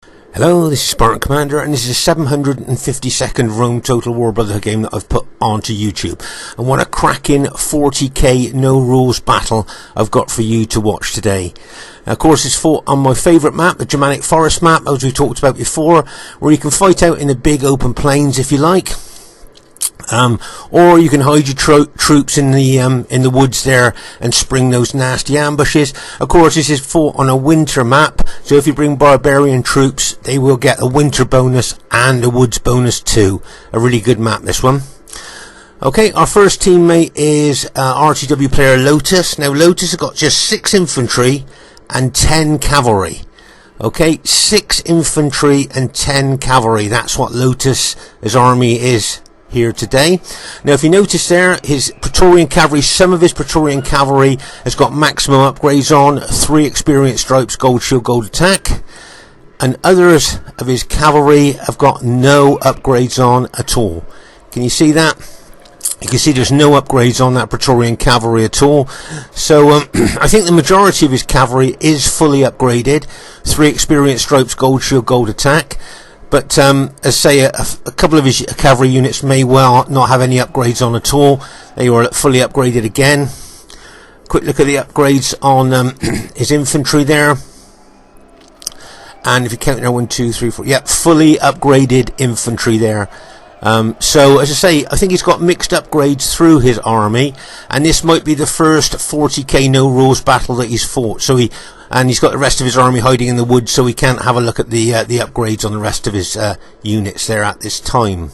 Hello, this is Spartan Commander, and this is a 752nd Rome Total War Brotherhood game that I've put onto YouTube. And what a cracking 40k no rules battle I've got for you to watch today. Of course, it's fought on my favourite map, the Germanic Forest map, as we talked about before, where you can fight out in the big open plains if you like. Or you can hide your troops in the woods there and spring those nasty ambushes. Of course, this is fought on a winter map, so if you bring barbarian troops, they will get a winter bonus and a woods bonus too. A really good map, this one. Okay, our first teammate is RTW player Lotus. Now, Lotus has got just 6 infantry and 10 cavalry. Okay, 6 infantry and 10 cavalry. That's what Lotus's army is here today. Now, if you notice there, his Praetorian cavalry, some of his Praetorian cavalry has got maximum upgrades on, 3 experience stripes, gold shield, gold attack, and others of his cavalry have got no upgrades on at all. Can you see that? You can see there's no upgrades on that Praetorian cavalry at all. So I think the majority of his cavalry is fully upgraded, 3 experience stripes, gold shield, gold attack. But, as I say, a couple of his cavalry units may well not have any upgrades on at all. They were fully upgraded again. Quick look at the upgrades on his infantry there. And if you count there, 1, 2, 3, 4. Yep, fully upgraded infantry there. So, as I say, I think he's got mixed upgrades through his army. And this might be the first 40k no rules battle that he's fought. So he's got the rest of his army hiding in the woods, so we can't have a look at the upgrades on the rest of his units there at this time.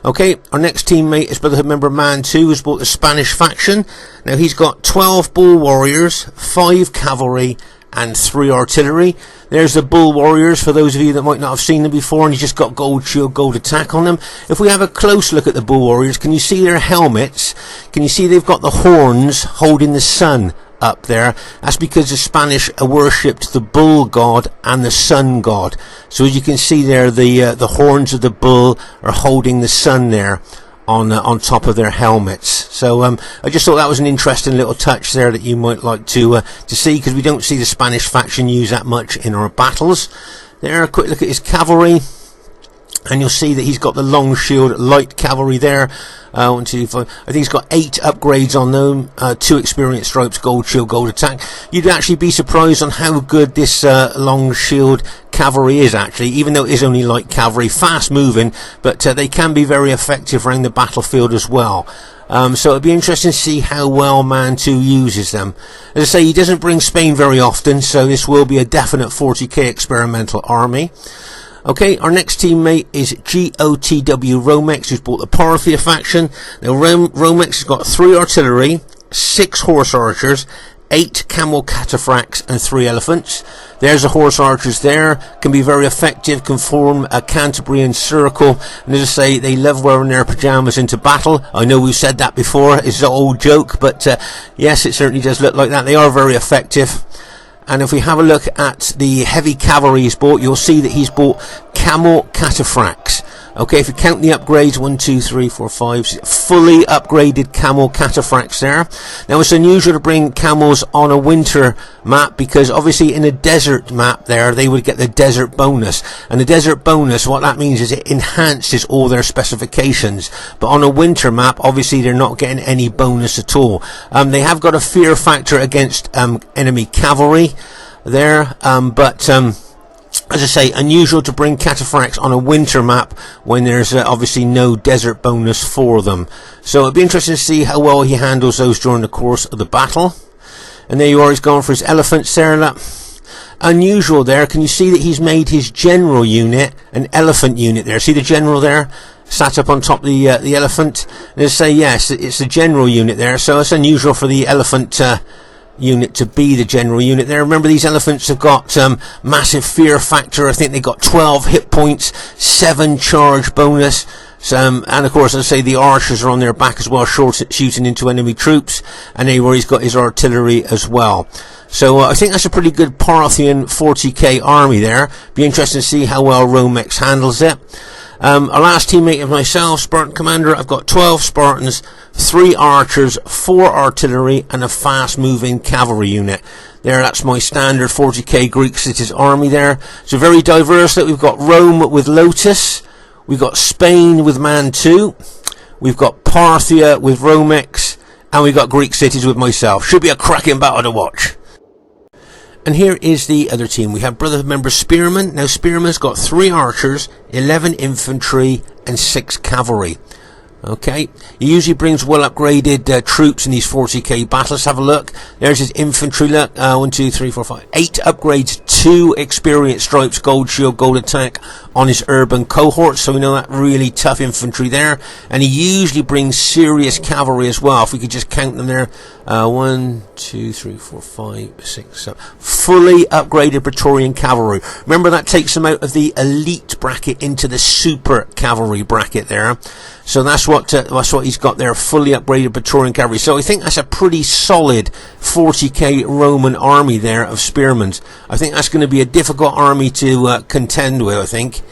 Okay, our next teammate is Brotherhood member Mantu, who's bought the Spanish faction. Now, he's got 12 bull warriors, 5 cavalry, and 3 artillery. There's the bull warriors for those of you that might not have seen them before, and he's just got gold shield, gold attack on them. If we have a close look at the bull warriors, can you see their helmets? Can you see they've got the horns holding the sun up there? That's because the Spanish worshipped the bull god and the sun god. So as you can see there, the horns of the bull are holding the sun there on top of their helmets. So I just thought that was an interesting little touch there that you might like to see, because we don't see the Spanish faction use that much in our battles. There, a quick look at his cavalry, and you'll see that he's got the long shield light cavalry there. 1, 2, 5. I think he's got 8 upgrades on them, 2 experience stripes, gold shield, gold attack. You'd actually be surprised on how good this long shield cavalry is, actually, even though it is only light cavalry, fast moving, but they can be very effective around the battlefield as well. So it'll be interesting to see how well Mantu uses them. As I say, he doesn't bring Spain very often, so this will be a definite 40k experimental army. Okay, our next teammate is GOTW Romex, who's bought the Parthia faction. Now, Romex has got 3 artillery, 6 horse archers, 8 camel cataphracts, and 3 elephants. There's the horse archers there. Can be very effective, can form a Cantabrian circle. And as I say, they love wearing their pyjamas into battle. I know we've said that before. It's an old joke, but yes, it certainly does look like that. They are very effective. And if we have a look at the heavy cavalry he's bought, you'll see that he's bought camel cataphracts. Okay, if you count the upgrades, 1, 2, 3, 4, 5, fully upgraded camel cataphracts there. Now, it's unusual to bring camels on a winter map, because obviously in a desert map there, they would get the desert bonus. And the desert bonus, what that means is it enhances all their specifications. But on a winter map, obviously they're not getting any bonus at all. They have got a fear factor against enemy cavalry there, but as I say, unusual to bring cataphracts on a winter map when there's obviously no desert bonus for them. So it'll be interesting to see how well he handles those during the course of the battle. And there you are, he's gone for his elephants there. Unusual there. Can you see that he's made his general unit an elephant unit there? See the general there? Sat up on top of the elephant. And they say, yes, it's the general unit there. So it's unusual for the elephant unit to be the general unit there. Remember, these elephants have got massive fear factor. I think they got 12 hit points, 7 charge bonus, and of course, as I say, the archers are on their back as well, shooting into enemy troops, and anywhere he's got his artillery as well. So I think that's a pretty good Parthian 40k army there. Be interesting to see how well Romex handles it. Our last teammate of myself, Spartan Commander, I've got 12 Spartans, 3 archers, 4 artillery, and a fast-moving cavalry unit. There, that's my standard 40k Greek cities army there. So very diverse. That we've got Rome with Lotus, we've got Spain with Mantu, we've got Parthia with Romex, and we've got Greek cities with myself. Should be a cracking battle to watch. And here is the other team. We have Brotherhood member Spearman. Now Spearman's got 3 archers, 11 infantry, and 6 cavalry. Okay, he usually brings well upgraded troops in these 40k battles. Have a look. There's his infantry. Look, 1, 2, 3, 4, 5, 8 upgrades, 2 experience stripes, gold shield, gold attack on his urban cohort. So we know that really tough infantry there. And he usually brings serious cavalry as well. If we could just count them there, 1, 2, 3, 4, 5, 6, 7. Fully upgraded Praetorian cavalry. Remember, that takes them out of the elite bracket into the super cavalry bracket there. So that's what he's got there, fully upgraded Praetorian cavalry. So I think that's a pretty solid 40k Roman army there of Spearmans. I think that's going to be a difficult army to contend with, I think.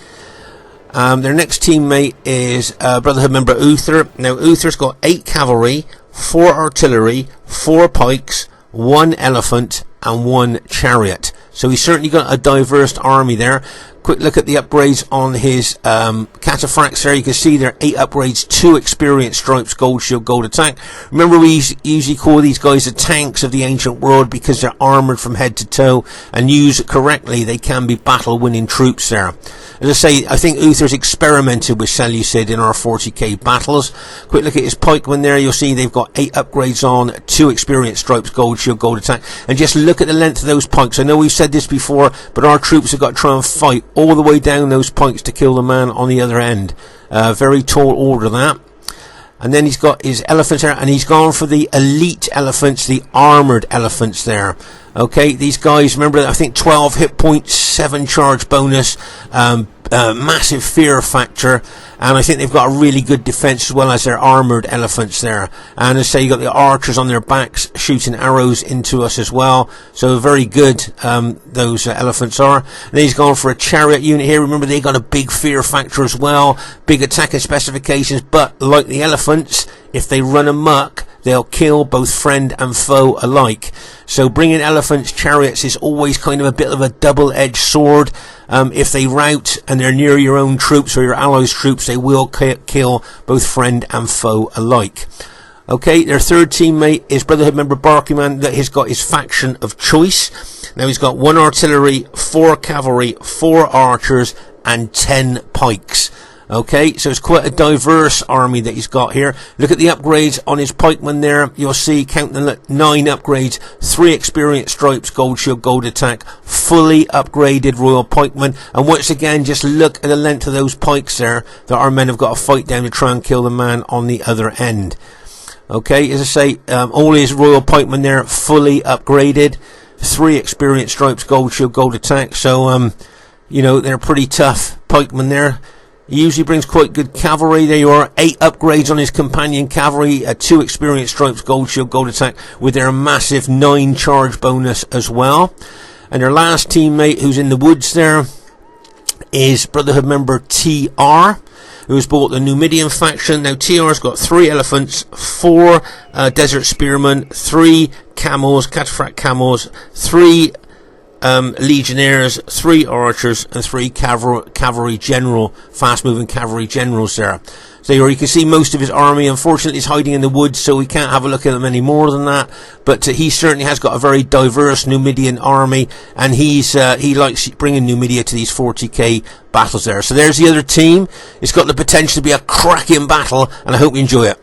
Their next teammate is Brotherhood member Uther. Now Uther's got 8 cavalry, 4 artillery, 4 pikes, 1 elephant, and 1 chariot. So he's certainly got a diverse army there. Quick look at the upgrades on his cataphracts there. You can see there are 8 upgrades, 2 experience stripes, gold shield, gold attack. Remember, we usually call these guys the tanks of the ancient world because they're armoured from head to toe, and used correctly they can be battle winning troops there. As I say, I think Uther's experimented with Seleucid in our 40k battles. Quick look at his pikemen there. You'll see they've got 8 upgrades on, 2 experience stripes, gold shield, gold attack. And just look at the length of those pikes. I know we've said this before, but our troops have got to try and fight all the way down those pikes to kill the man on the other end. Very tall order, that. And then he's got his elephants there, and he's gone for the elite elephants, the armoured elephants there. Okay, these guys, remember, I think 12 hit points, 7 charge bonus, massive fear factor, and I think they've got a really good defense as well as their armoured elephants there. And as I say, you got the archers on their backs shooting arrows into us as well, so very good those elephants are. And then he's gone for a chariot unit here. Remember, they got a big fear factor as well, big attacking specifications, but like the elephants, if they run amok, they'll kill both friend and foe alike. So bringing elephants, chariots is always kind of a bit of a double-edged sword. If they rout and they're near your own troops or your allies' troops, they will kill both friend and foe alike. Okay, their third teammate is Brotherhood member Barclayman, that has got his faction of choice. Now he's got 1 artillery, 4 cavalry, 4 archers, and 10 pikes. Okay, so it's quite a diverse army that he's got here. Look at the upgrades on his pikemen there. You'll see, count them, 9 upgrades, 3 experience stripes, gold shield, gold attack, fully upgraded royal pikemen. And once again, just look at the length of those pikes there that our men have got to fight down to try and kill the man on the other end. Okay, as I say, all his royal pikemen there, fully upgraded, 3 experience stripes, gold shield, gold attack. So, you know, they're pretty tough pikemen there. He usually brings quite good cavalry. There you are, 8 upgrades on his companion cavalry, 2 experience stripes, gold shield, gold attack, with their massive 9 charge bonus as well. And their last teammate, who's in the woods there, is Brotherhood member TR, who has bought the Numidian faction. Now TR's got 3 elephants, 4 desert spearmen, 3 camels, cataphract camels, 3 legionnaires, 3 archers, and 3 cavalry general, fast-moving cavalry generals there. So you can see most of his army, unfortunately, is hiding in the woods, so we can't have a look at them any more than that. But he certainly has got a very diverse Numidian army, and he likes bringing Numidia to these 40k battles there. So there's the other team. It's got the potential to be a cracking battle, and I hope you enjoy it.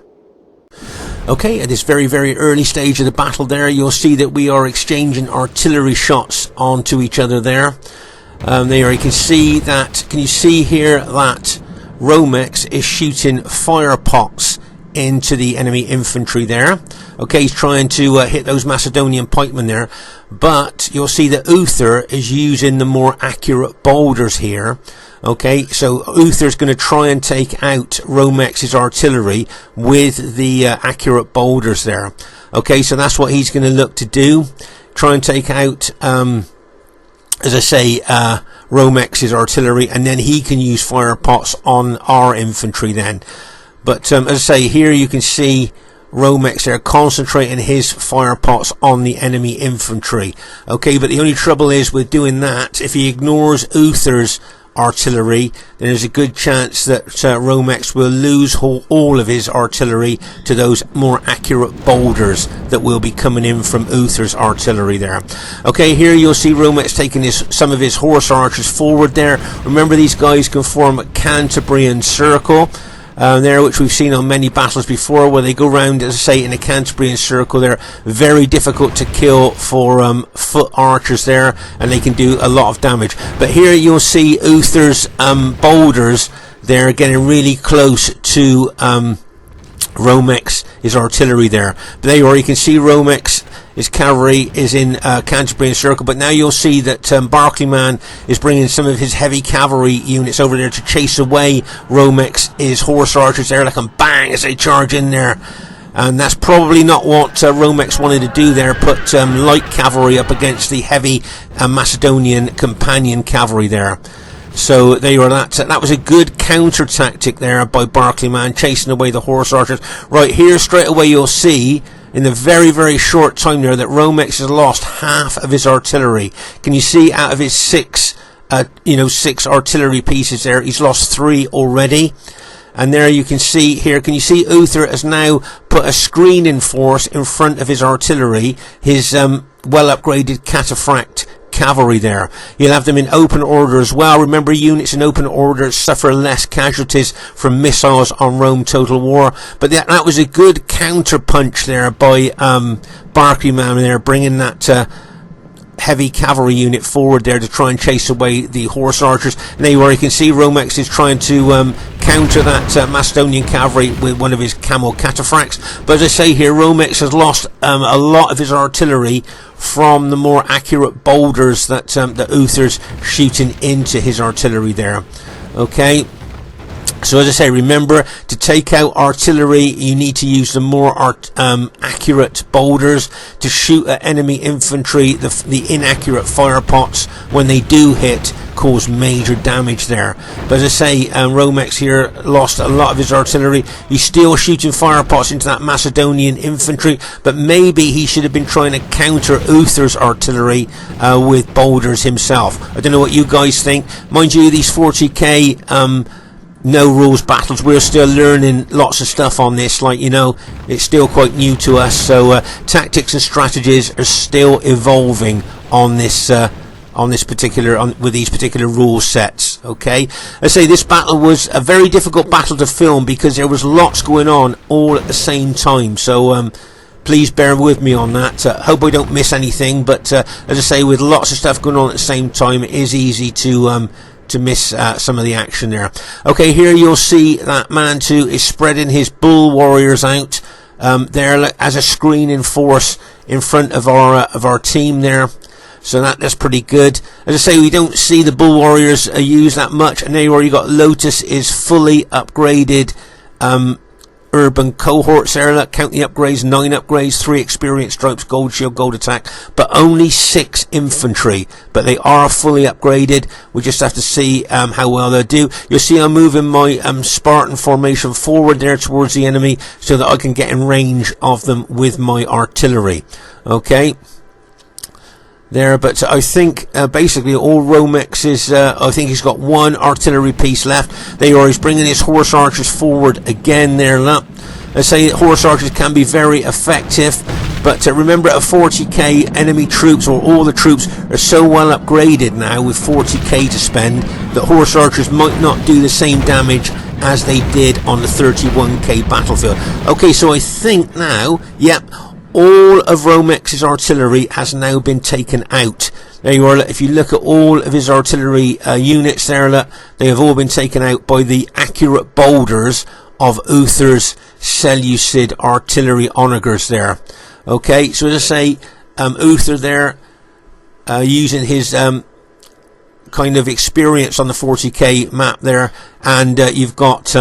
Okay, at this very, very early stage of the battle there, you'll see that we are exchanging artillery shots onto each other there. There you can see that, can you see here that Romex is shooting fire pots into the enemy infantry there. Okay, he's trying to hit those Macedonian pikemen there, but you'll see that Uther is using the more accurate boulders here. Okay, so Uther's going to try and take out Romex's artillery with the accurate boulders there. Okay, so that's what he's going to look to do. Try and take out, as I say, Romex's artillery, and then he can use fire pots on our infantry then. But as I say, here you can see Romex there, concentrating his fire pots on the enemy infantry. Okay, but the only trouble is with doing that, if he ignores Uther's artillery, then there's a good chance that Romex will lose all of his artillery to those more accurate boulders that will be coming in from Uther's artillery there. Okay, here you'll see Romex taking some of his horse archers forward there. Remember, these guys can form a Cantabrian circle there, which we've seen on many battles before, where they go round, as I say, in a Cantabrian circle. They're very difficult to kill for foot archers there, and they can do a lot of damage. But here you'll see Uther's boulders there getting really close to Romex, his artillery there. There you can see Romex, his cavalry is in Cantabrian circle, but now you'll see that Barclayman is bringing some of his heavy cavalry units over there to chase away Romex, his horse archers there, like, and bang as they charge in there. And that's probably not what Romex wanted to do there, put light cavalry up against the heavy Macedonian companion cavalry there. So there you are. That was a good counter tactic there by Barclayman, chasing away the horse archers. Right here, straight away, you'll see in the very, very short time there that Romex has lost half of his artillery. Can you see, out of his six artillery pieces there, he's lost 3 already. And there you can see here, can you see Uther has now put a screening force in front of his artillery, his well upgraded cataphract cavalry there. You'll have them in open order as well. Remember, units in open order suffer less casualties from missiles on Rome Total War. But that was a good counter punch there by Barclayman there, bringing that heavy cavalry unit forward there to try and chase away the horse archers. And there you can see Romex is trying to counter that Macedonian cavalry with one of his camel cataphracts. But as I say here, Romex has lost a lot of his artillery from the more accurate boulders that Uther's shooting into his artillery there. Okay, so as I say, remember, to take out artillery you need to use the more accurate boulders. To shoot at enemy infantry, the inaccurate fire pots, when they do hit, cause major damage there. But as I say, Romex here lost a lot of his artillery. He's still shooting fire pots into that Macedonian infantry, but maybe he should have been trying to counter Uther's artillery with boulders himself. I don't know what you guys think. Mind you, these 40k no rules battles, we're still learning lots of stuff on this, like, it's still quite new to us, so tactics and strategies are still evolving on this with these particular rule sets. Okay, I say this battle was a very difficult battle to film because there was lots going on all at the same time, so please bear with me on that. Hope I don't miss anything, but as I say, with lots of stuff going on at the same time, it is easy to miss some of the action there. Okay, here you'll see that Mantu is spreading his bull warriors out there as a screening force in front of our team there. So that's pretty good. As I say, we don't see the bull warriors used that much. And there you got Lotus is fully upgraded urban cohorts there. Look, count the upgrades: 9 upgrades, 3 experience stripes, gold shield, gold attack, but only 6 infantry. But they are fully upgraded. We just have to see how well they do. You'll see I'm moving my Spartan formation forward there towards the enemy so that I can get in range of them with my artillery. Okay. There, but I think basically all Romex is, I think he's got 1 artillery piece left. There you are, he's bringing his horse archers forward again there. Look, I say horse archers can be very effective, but remember, at 40k, enemy troops, or all the troops, are so well upgraded now with 40k to spend that horse archers might not do the same damage as they did on the 31k battlefield. Okay, so I think now, yep, all of Romex's artillery has now been taken out. There you are. If you look at all of his artillery units there, look, they have all been taken out by the accurate boulders of Uther's Seleucid artillery Onagars there. Okay, so as I say, Uther there using his kind of experience on the 40k map there, and you've got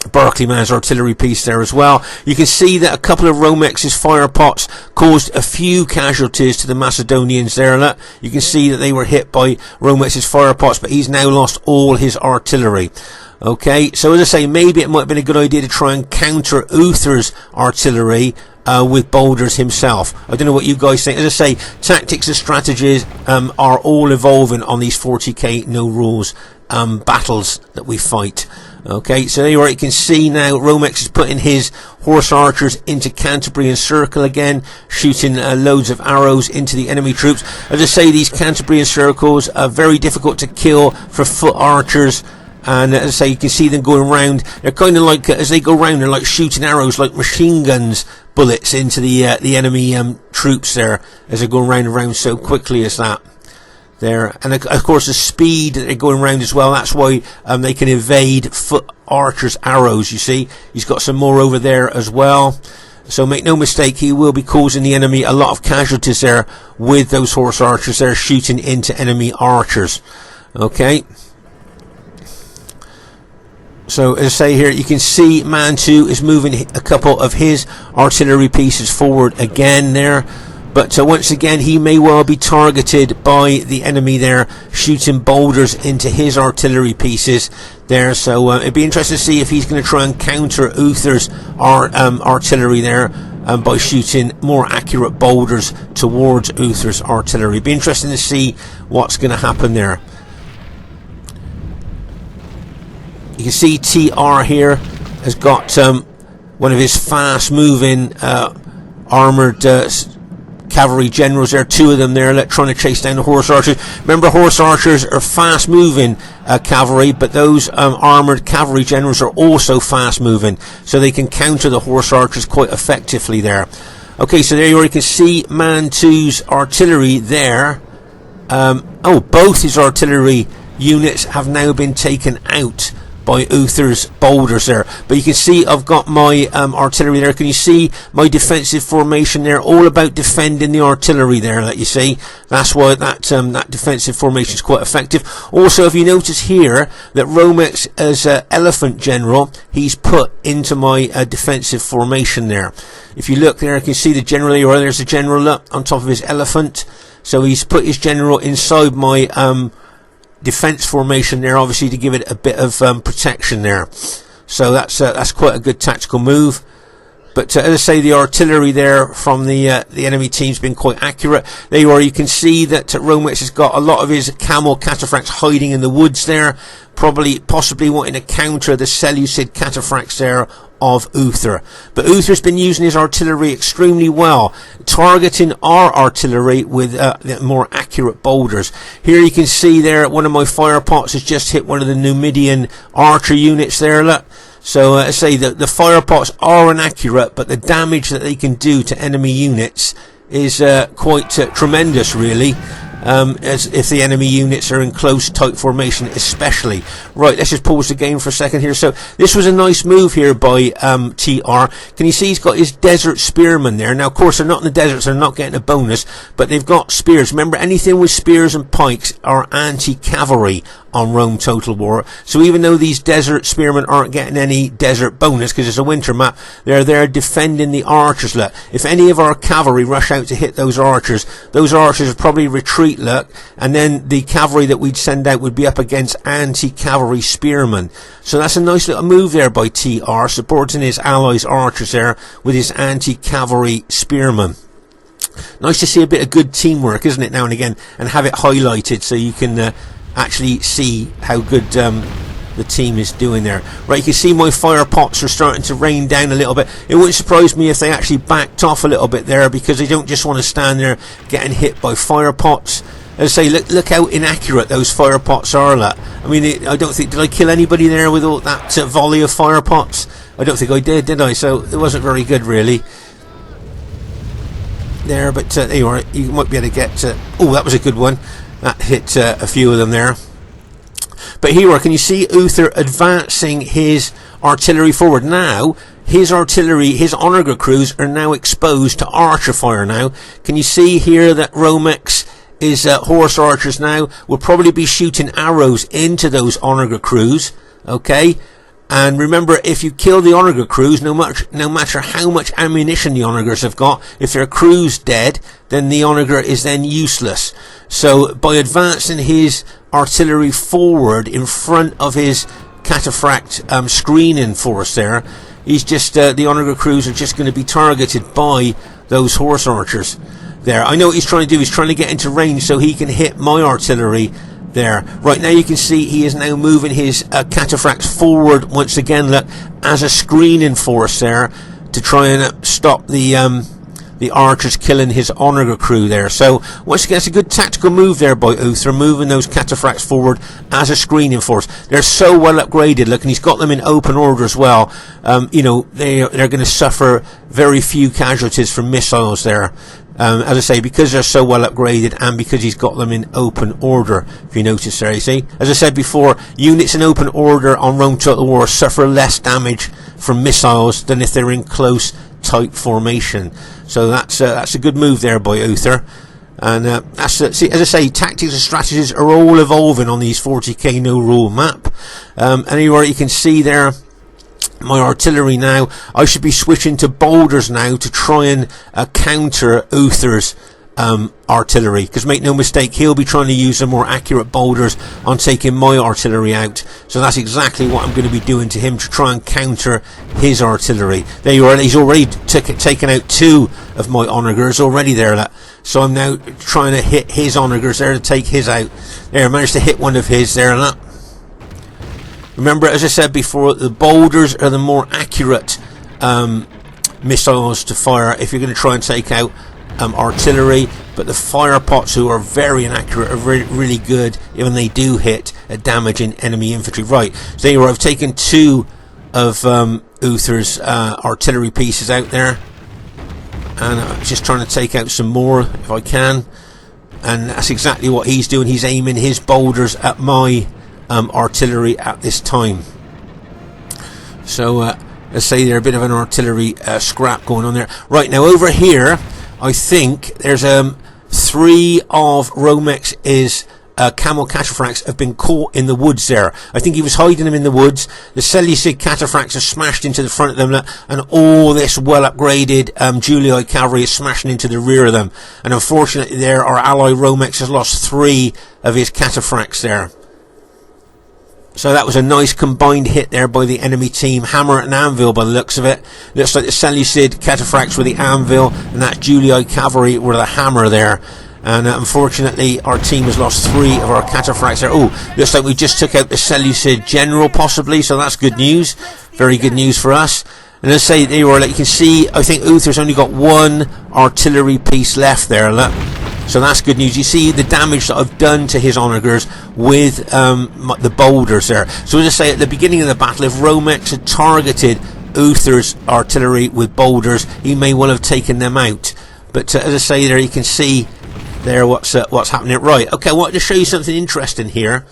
Barclayman's artillery piece there as well. You can see that a couple of Romex's fire pots caused a few casualties to the Macedonians there. Look, you can see that they were hit by Romex's fire pots, but he's now lost all his artillery. Okay, so as I say, maybe it might have been a good idea to try and counter Uther's artillery with boulders himself. I don't know what you guys think. As I say, tactics and strategies are all evolving on these 40k no rules battles that we fight. Okay, so there you can see now Romex is putting his horse archers into Canterbury and Circle again, shooting loads of arrows into the enemy troops. As I say, these Canterbury and Circles are very difficult to kill for foot archers. And as I say, you can see them going around. They're kind of like, as they go around, they're like shooting arrows, like machine guns, bullets into the enemy troops there, as they're going around so quickly as that. There, and of course the speed that they're going around as well. That's why they can evade foot archers' arrows. You see, he's got some more over there as well. So make no mistake, he will be causing the enemy a lot of casualties there with those horse archers. They're shooting into enemy archers. Okay. So as I say here, you can see Mantu is moving a couple of his artillery pieces forward again there. But once again, he may well be targeted by the enemy there, shooting boulders into his artillery pieces there. So it'd be interesting to see if he's going to try and counter Uther's artillery there by shooting more accurate boulders towards Uther's artillery. It'd be interesting to see what's going to happen there. You can see TR here has got one of his fast-moving armoured cavalry generals there, two of them there, trying to chase down the horse archers. Remember, horse archers are fast-moving cavalry, but those armoured cavalry generals are also fast-moving, so they can counter the horse archers quite effectively there. Okay, so there you can see Mantu's artillery there. Both his artillery units have now been taken out by Uther's boulders there, but you can see I've got my artillery there. Can you see my defensive formation there? All about defending the artillery there. That you see, that's why that defensive formation is quite effective. Also, if you notice here that Romex as elephant general, he's put into my defensive formation there. If you look there, you can see the general here. There's the general up on top of his elephant. So he's put his general inside my defense formation there, obviously to give it a bit of protection there. So that's quite a good tactical move. But as I say, the artillery there from the enemy team's been quite accurate. There you are. You can see that Romex has got a lot of his camel cataphracts hiding in the woods there, possibly wanting to counter the Seleucid cataphracts there of Uther. But Uther's been using his artillery extremely well, targeting our artillery with more accurate boulders. Here you can see there one of my fire pots has just hit one of the Numidian archer units there. Look. So I say that the fire pots are inaccurate, but the damage that they can do to enemy units is quite tremendous, really. As if the enemy units are in close tight formation especially. Right, let's just pause the game for a second here. So this was a nice move here by TR. Can you see he's got his desert spearmen there? Now of course they're not in the desert, so they're not getting a bonus, but they've got spears. Remember, anything with spears and pikes are anti-cavalry on Rome Total War. So even though these desert spearmen aren't getting any desert bonus because it's a winter map, they're there defending the archers. Look, if any of our cavalry rush out to hit those archers would probably retreat, look, and then the cavalry that we'd send out would be up against anti-cavalry spearmen. So that's a nice little move there by TR, supporting his allies archers there with his anti-cavalry spearmen. Nice to see a bit of good teamwork, isn't it, now and again, and have it highlighted so you can actually see how good the team is doing there. Right, you can see my fire pots are starting to rain down a little bit. It wouldn't surprise me if they actually backed off a little bit there, because they don't just want to stand there getting hit by fire pots. As I say, look how inaccurate those fire pots are. Look. I mean, I don't think, did I kill anybody there with all that volley of fire pots? I don't think I did I? So it wasn't very good, really. There, but there you are. You might be able to get oh, that was a good one. That hit a few of them there. But here you are. Can you see Uther advancing his artillery forward? Now his artillery, his Onagar crews are now exposed to archer fire now. Can you see here that Romex is horse archers now will probably be shooting arrows into those Onagar crews. Okay. And remember, if you kill the Onagar crews, no matter how much ammunition the Onagars have got, if their crew's dead, then the Onagar is then useless. So by advancing his artillery forward in front of his cataphract screening force there. He's just the Onagar crews are just going to be targeted by those horse archers there. I know what he's trying to do. He's trying to get into range so he can hit my artillery there. Right now you can see he is now moving his cataphracts forward once again, look, as a screening force there to try and stop the archers killing his Onagar crew there. So once again, it's a good tactical move there by Uther, moving those cataphracts forward as a screening force. They're so well upgraded, look, and he's got them in open order as well. You know, they're going to suffer very few casualties from missiles there. As I say, because they're so well upgraded and because he's got them in open order, if you notice there, you see. As I said before, units in open order on Rome Total War suffer less damage from missiles than if they're in close, tight formation. So that's a good move there by Uther. And see, as I say, tactics and strategies are all evolving on these 40k no rule map. Anywhere you can see there, my artillery now, I should be switching to boulders now to try and counter Uther's artillery, because make no mistake, he'll be trying to use the more accurate boulders on taking my artillery out. So that's exactly what I'm going to be doing to him to try and counter his artillery. There you are. He's already taken out 2 of my Onagars already there. So I'm now trying to hit his Onagars there to take his out. There, I managed to hit one of his there. Remember, as I said before, the boulders are the more accurate missiles to fire if you're going to try and take out artillery, but the fire pots, who are very inaccurate, are really good when they do hit at damaging enemy infantry. Right, so there you are. I've taken 2 of Uther's artillery pieces out there, and I'm just trying to take out some more if I can, and that's exactly what he's doing. He's aiming his boulders at my artillery at this time. So let's say there's a bit of an artillery scrap going on there. Right, now over here I think there's 3 of Romex's camel cataphracts have been caught in the woods there. I think he was hiding them in the woods. The Seleucid cataphracts are smashed into the front of them, and all this well upgraded Julii cavalry is smashing into the rear of them. And unfortunately there, our ally Romex has lost 3 of his cataphracts there. So that was a nice combined hit there by the enemy team. Hammer and anvil by the looks of it. Looks like the Seleucid cataphracts were the anvil, and that Julii cavalry were the hammer there. And unfortunately our team has lost 3 of our cataphracts there. Oh, looks like we just took out the Seleucid general possibly, so that's good news. Very good news for us. And let's say there you are, like you can see, I think Uther's only got 1 artillery piece left there. Look. So that's good news. You see the damage that I've done to his Onagars with the boulders there. So as I say, at the beginning of the battle, if Romex had targeted Uther's artillery with boulders, he may well have taken them out. But as I say there, you can see there what's happening. Right, okay, I wanted to show you something interesting here.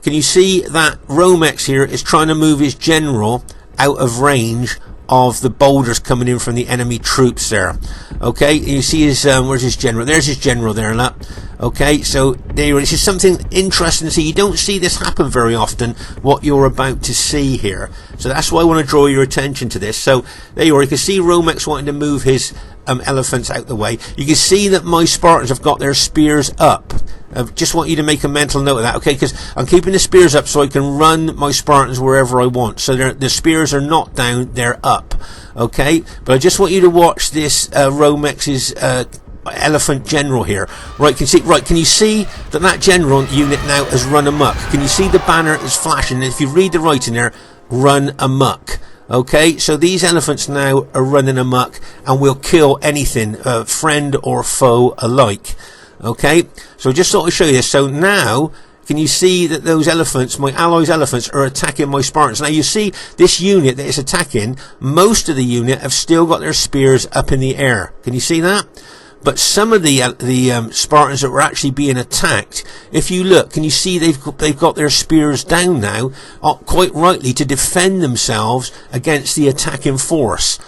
Can you see that Romex here is trying to move his general out of range of the boulders coming in from the enemy troops there? Okay, you see his where's his general? There's his general there. Look. Okay, so there, this is something interesting to see. You don't see this happen very often, what you're about to see here. So that's why I want to draw your attention to this. So there you are. You can see Romex wanting to move his elephants out the way. You can see that my Spartans have got their spears up. I just want you to make a mental note of that, okay? Because I'm keeping the spears up so I can run my Spartans wherever I want. So the spears are not down, they're up, okay? But I just want you to watch this Romex's elephant general here. Right, can you see that general unit now has run amok? Can you see the banner is flashing? And if you read the writing there, run amok. Okay, so these elephants now are running amok and will kill anything, friend or foe alike. Okay, so just thought I'd show you this. So now, can you see that those elephants, my allies' elephants, are attacking my Spartans? Now you see this unit that is attacking, most of the unit have still got their spears up in the air. Can you see that? But some of the Spartans that were actually being attacked, if you look, can you see they've got their spears down now, quite rightly, to defend themselves against the attacking force.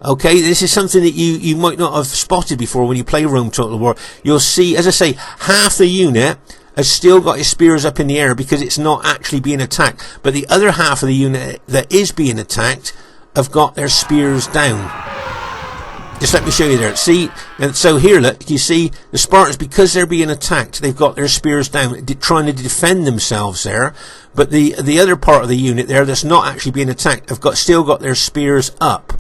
Okay, this is something that you might not have spotted before when you play Rome Total War. You'll see, as I say, half the unit has still got his spears up in the air because it's not actually being attacked. But the other half of the unit that is being attacked have got their spears down. just let me show you there. See, and so here, look, you see the Spartans, because they're being attacked, they've got their spears down, trying to defend themselves there. But the other part of the unit there that's not actually being attacked have still got their spears up.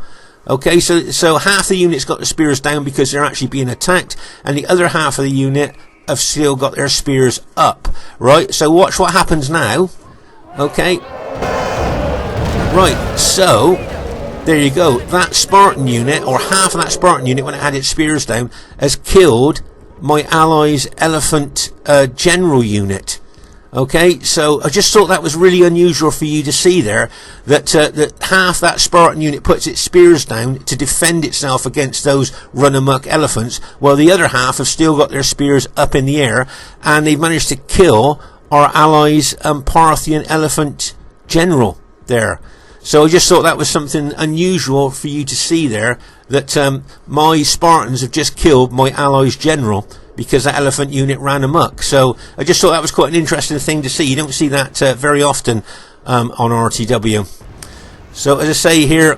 Okay, so half the unit's got the spears down because they're actually being attacked, and the other half of the unit have still got their spears up. Right, so watch what happens now. Okay. Right, so there you go. That Spartan unit, or half of that Spartan unit, when it had its spears down, has killed my allies' elephant general unit. Okay, so I just thought that was really unusual for you to see there, that half that Spartan unit puts its spears down to defend itself against those run-amok elephants, while the other half have still got their spears up in the air, and they've managed to kill our allies' Parthian elephant general there. So I just thought that was something unusual for you to see there, that my Spartans have just killed my allies' general because that elephant unit ran amok. So I just thought that was quite an interesting thing to see. You don't see that very often on RTW. So as I say here,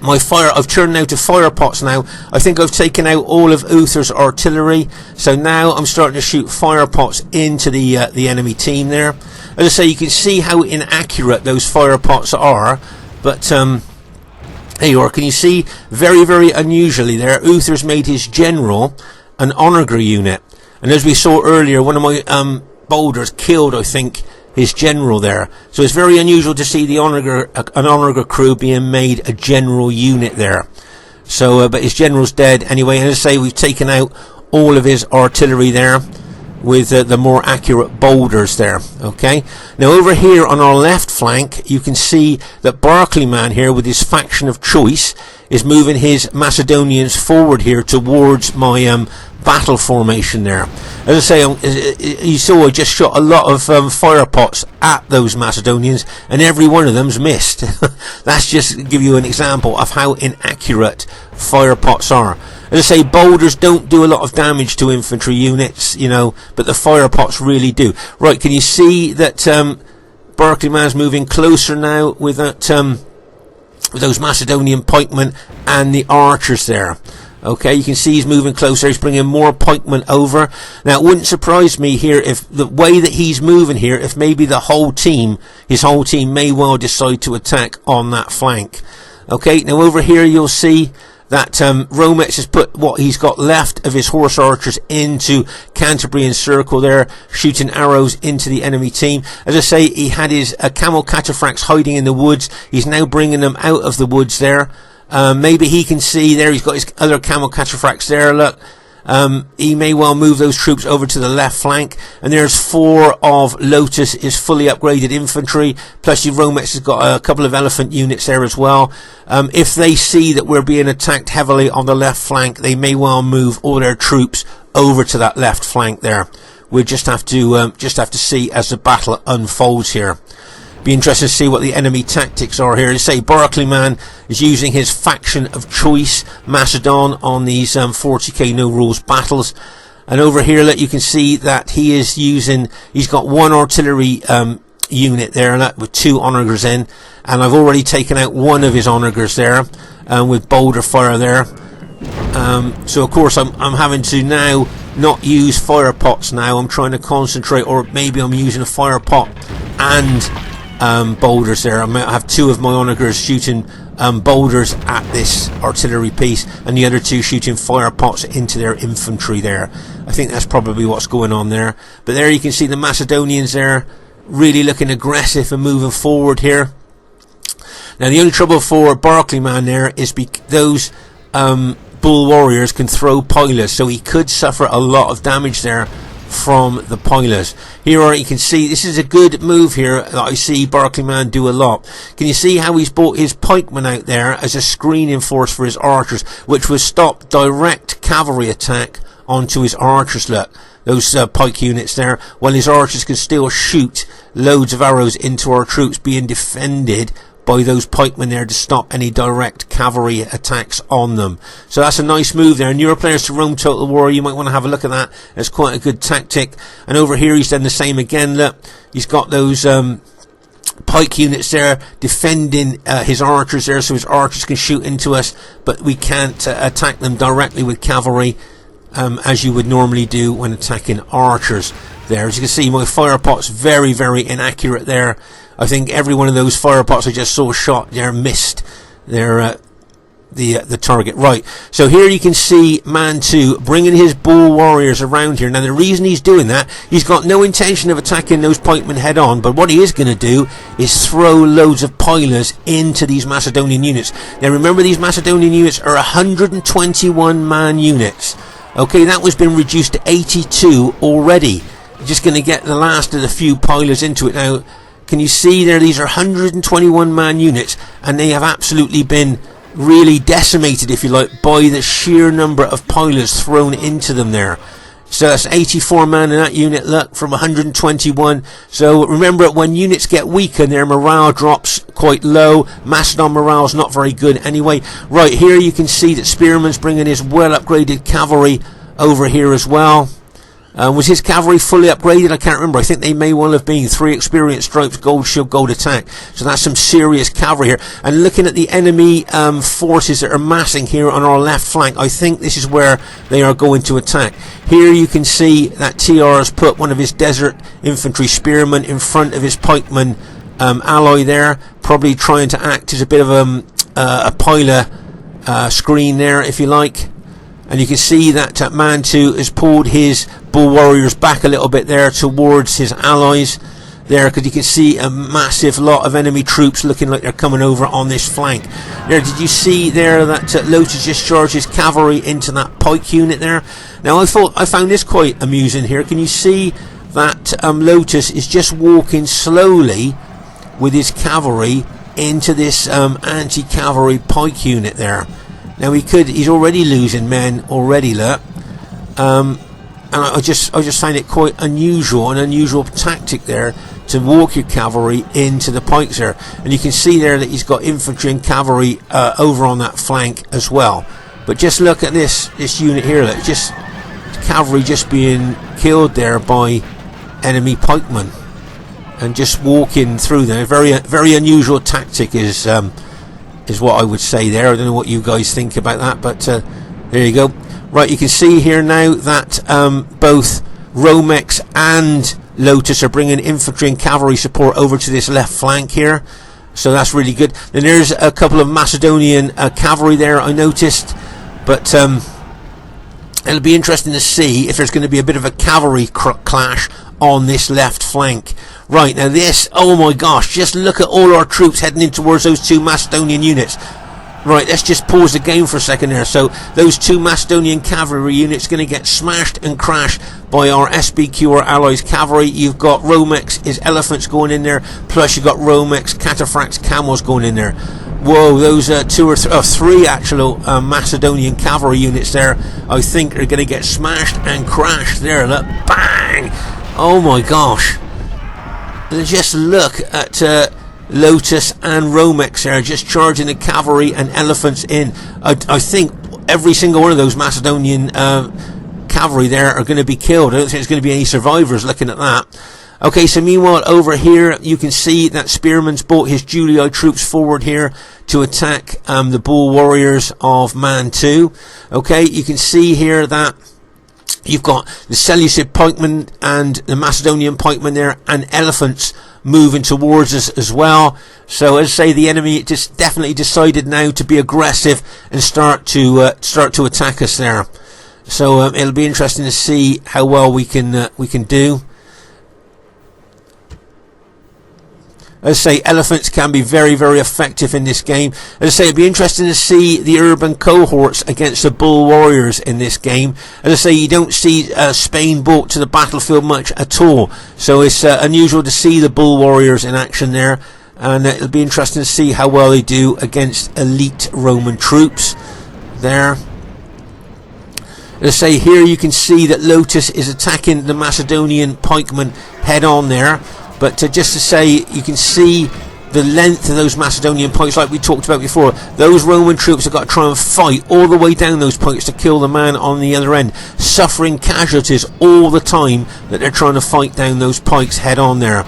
I've turned now to fire pots now. I think I've taken out all of Uther's artillery, so now I'm starting to shoot fire pots into the enemy team there. As I say, you can see how inaccurate those fire pots are, but there you are. Can you see, very, very unusually there, Uther's made his general an Onagar unit, and as we saw earlier, one of my boulders killed, I think, his general there. So it's very unusual to see the an Onagar crew being made a general unit there. So but his general's dead anyway, and as I say, we've taken out all of his artillery there with the more accurate boulders there. Okay, now over here on our left flank, you can see that Barclayman here with his faction of choice is moving his Macedonians forward here towards my battle formation there. As I say, you saw I just shot a lot of fire pots at those Macedonians, and every one of them's missed. That's just to give you an example of how inaccurate fire pots are. As I say, boulders don't do a lot of damage to infantry units, you know, but the fire pots really do. Right, can you see that Barclayman's moving closer now with that with those Macedonian pikemen and the archers there? Okay, you can see he's moving closer. He's bringing more pikemen over. Now, it wouldn't surprise me here if the way that he's moving here, if maybe his whole team may well decide to attack on that flank. Okay, now over here you'll see that Romex has put what he's got left of his horse archers into Canterbury and Circle there, shooting arrows into the enemy team. As I say, he had his camel cataphracts hiding in the woods. He's now bringing them out of the woods there. Maybe he can see there, he's got his other camel cataphracts there, look. He may well move those troops over to the left flank, and there's 4 of Lotus, is fully upgraded infantry, plus your Romex has got a couple of elephant units there as well. If they see that we're being attacked heavily on the left flank, they may well move all their troops over to that left flank there. We'll just have to see as the battle unfolds here. Be interested to see what the enemy tactics are here. To say Barclayman is using his faction of choice, Macedon, on these 40k no rules battles. And over here, you can see that he's got 1 artillery unit there, with 2 Onagars in, and I've already taken out 1 of his Onagars there, with boulder fire there. So of course I'm having to now not use fire pots now. I'm trying to concentrate, or maybe I'm using a fire pot and boulders there. I might have 2 of my Onagars shooting boulders at this artillery piece, and the other 2 shooting fire pots into their infantry there. I think that's probably what's going on there. But there you can see the Macedonians there really looking aggressive and moving forward here. Now the only trouble for Barclayman there is those bull warriors can throw pilers, so he could suffer a lot of damage there from the pilers. Here you can see, this is a good move here that I see Barclayman do a lot. Can you see how he's brought his pikemen out there as a screening force for his archers, which would stop direct cavalry attack onto his archers, look, those pike units there, while his archers can still shoot loads of arrows into our troops being defended by those pikemen there to stop any direct cavalry attacks on them. So that's a nice move there. And newer players to Rome Total War, you might want to have a look at that. It's quite a good tactic. And over here he's done the same again. Look, he's got those pike units there defending his archers there, so his archers can shoot into us, but we can't attack them directly with cavalry as you would normally do when attacking archers there. As you can see, my fire pot's very, very inaccurate there. I think every one of those fire pots I just saw shot there missed their the target. Right, so here you can see Mantu bringing his bull warriors around here. Now the reason he's doing that, he's got no intention of attacking those pikemen head on, but what he is going to do is throw loads of pilers into these Macedonian units. Now remember, these Macedonian units are 121 man units. Okay, that was been reduced to 82 already. Just going to get the last of the few pilers into it now. Can you see there, these are 121 man units, and they have absolutely been really decimated, if you like, by the sheer number of pilers thrown into them there. So that's 84 man in that unit, look, from 121. So remember, when units get weaker, their morale drops quite low. Macedon morale's not very good anyway. Right, here you can see that Spearman's bringing his well upgraded cavalry over here as well. Was his cavalry fully upgraded? I can't remember. I think they may well have been 3 experience stripes, gold shield, gold attack. So that's some serious cavalry here. And looking at the enemy forces that are massing here on our left flank, I think this is where they are going to attack. Here you can see that TR has put one of his desert infantry spearmen in front of his pikeman ally there, probably trying to act as a bit of a piler screen there, if you like. And you can see that Mantu has pulled his bull warriors back a little bit there towards his allies there, because you can see a massive lot of enemy troops looking like they're coming over on this flank. There, did you see there that Lotus just charged his cavalry into that pike unit there? Now I found this quite amusing here. Can you see that Lotus is just walking slowly with his cavalry into this anti-cavalry pike unit there? Now he's already losing men already, look. And I just find it quite unusual, an unusual tactic there, to walk your cavalry into the pikes there. And you can see there that he's got infantry and cavalry over on that flank as well. But just look at this unit here, look, just cavalry just being killed there by enemy pikemen, and just walking through there. Very, very unusual tactic is what I would say there. I don't know what you guys think about that, but there you go. Right, you can see here now that both Romex and Lotus are bringing infantry and cavalry support over to this left flank here, so that's really good. Then there's a couple of Macedonian cavalry there, I noticed, but it'll be interesting to see if there's going to be a bit of a cavalry clash on this left flank. Right, now this, oh my gosh, just look at all our troops heading in towards those 2 Macedonian units. Right, let's just pause the game for a second there. So those 2 Macedonian cavalry units going to get smashed and crashed by our SBQ, our allies' cavalry. You've got Romex, his elephants going in there, plus you've got Romex, cataphracts, camels going in there. Whoa, those 2 or 3 actual Macedonian cavalry units there, I think, are going to get smashed and crashed there. Look, bang! Oh my gosh. Just look at Lotus and Romex there, just charging the cavalry and elephants in. I think every single one of those Macedonian cavalry there are going to be killed. I don't think there's going to be any survivors looking at that. Okay, so meanwhile over here you can see that Spearman's brought his Julii troops forward here to attack the bull warriors of Mantu. Okay, you can see here that you've got the Seleucid pikemen and the Macedonian pikemen there, and elephants moving towards us as well. So as I say, the enemy just definitely decided now to be aggressive and start to attack us there. So it'll be interesting to see how well we can do. As I say, elephants can be very, very effective in this game. As I say, it'd be interesting to see the urban cohorts against the bull warriors in this game. As I say, you don't see Spain brought to the battlefield much at all, so it's unusual to see the bull warriors in action there, and it'll be interesting to see how well they do against elite Roman troops there. As I say, here you can see that Lotus is attacking the Macedonian pikemen head on there. But just to say, you can see the length of those Macedonian pikes, like we talked about before. Those Roman troops have got to try and fight all the way down those pikes to kill the man on the other end, suffering casualties all the time that they're trying to fight down those pikes head on there.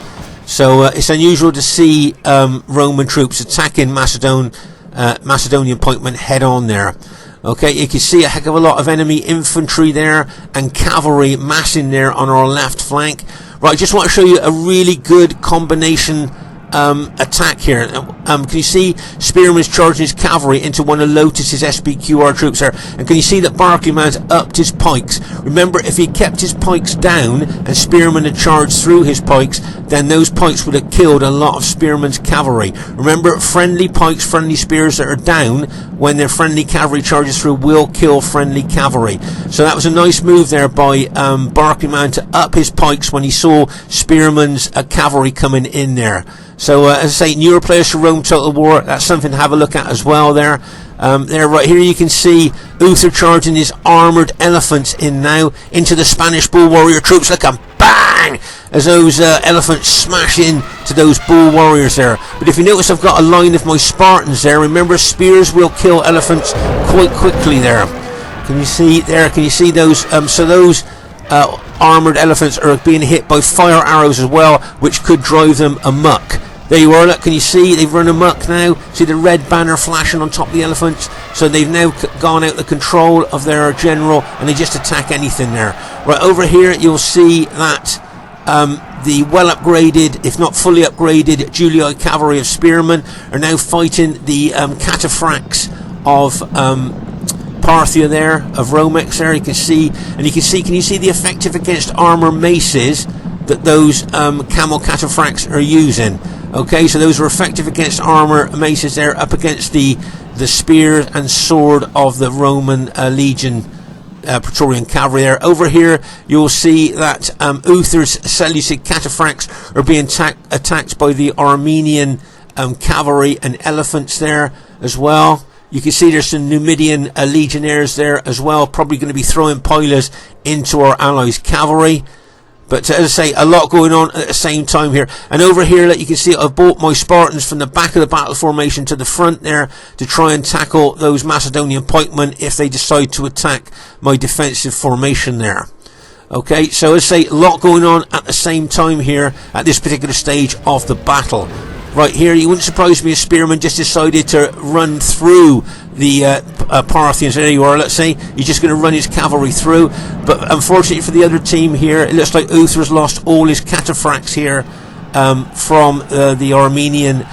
So it's unusual to see Roman troops attacking Macedonian pikemen head on there. Okay, you can see a heck of a lot of enemy infantry there and cavalry massing there on our left flank. Right, I just want to show you a really good combination attack here. Can you see Spearman's charging his cavalry into one of Lotus's SPQR troops there? And can you see that Barclayman's upped his pikes? Remember, if he kept his pikes down and Spearman had charged through his pikes, then those pikes would have killed a lot of Spearman's cavalry. Remember, friendly pikes, friendly spears that are down when their friendly cavalry charges through will kill friendly cavalry. So that was a nice move there by Barclayman to up his pikes when he saw Spearman's cavalry coming in there. So as I say, newer players to Rome Total War, that's something to have a look at as well there. There, right here you can see Uther charging his armoured elephants in now into the Spanish bull warrior troops. Look, and bang! As those elephants smash into those bull warriors there. But if you notice, I've got a line of my Spartans there. Remember, spears will kill elephants quite quickly there. Can you see there? Can you see those? So those armoured elephants are being hit by fire arrows as well, which could drive them amok. There you are, look, can you see they've run amok now? See the red banner flashing on top of the elephants? So they've now gone out the control of their general and they just attack anything there. Right, over here you'll see that the well upgraded, if not fully upgraded, Julii cavalry of Spearman are now fighting the cataphracts of Parthia there, of Romex there. You can see, and you can see, can you see the effective against armour maces that those camel cataphracts are using? Okay, so those are effective against armour maces there, up against the spears and sword of the Roman legion Praetorian cavalry there. Over here you'll see that Uther's Seleucid cataphracts are being attacked by the Armenian cavalry and elephants there as well. You can see there's some Numidian legionnaires there as well, probably going to be throwing pilers into our allies' cavalry. But as I say, a lot going on at the same time here. And over here, like you can see, I've brought my Spartans from the back of the battle formation to the front there to try and tackle those Macedonian pikemen if they decide to attack my defensive formation there. Okay, so as I say, a lot going on at the same time here at this particular stage of the battle. Right here, you wouldn't surprise me if Spearman just decided to run through the Parthians. There you are, let's say. He's just going to run his cavalry through. But unfortunately for the other team here, it looks like Uther's lost all his cataphracts here from the Armenian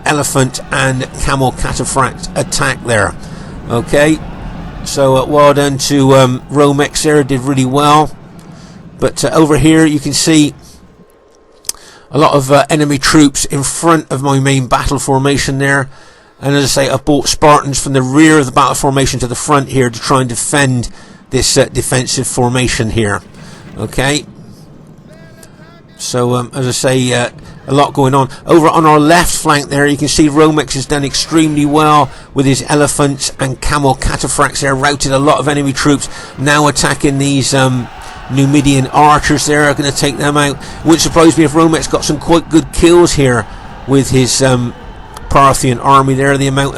elephant and camel cataphract attack there. Okay, so well done to Romex there, did really well. But over here you can see a lot of enemy troops in front of my main battle formation there. And as I say, I've brought Spartans from the rear of the battle formation to the front here to try and defend this defensive formation here. Okay. So, as I say, a lot going on. Over on our left flank there, you can see Romex has done extremely well with his elephants and camel cataphracts there. Routed a lot of enemy troops. Now attacking these Numidian archers there, are going to take them out. Wouldn't surprise me if Romex got some quite good kills here with his Parthian army there. The amount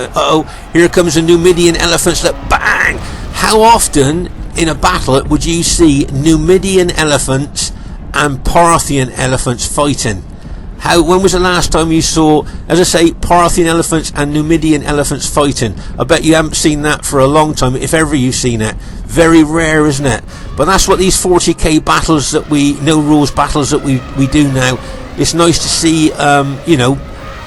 here comes the Numidian elephants that bang! How often in a battle would you see Numidian elephants and Parthian elephants fighting? When was the last time you saw, as I say, Parthian elephants and Numidian elephants fighting? I bet you haven't seen that for a long time, if ever you've seen it. Very rare, isn't it? But that's what these 40k battles that no rules battles that we do now. It's nice to see, you know,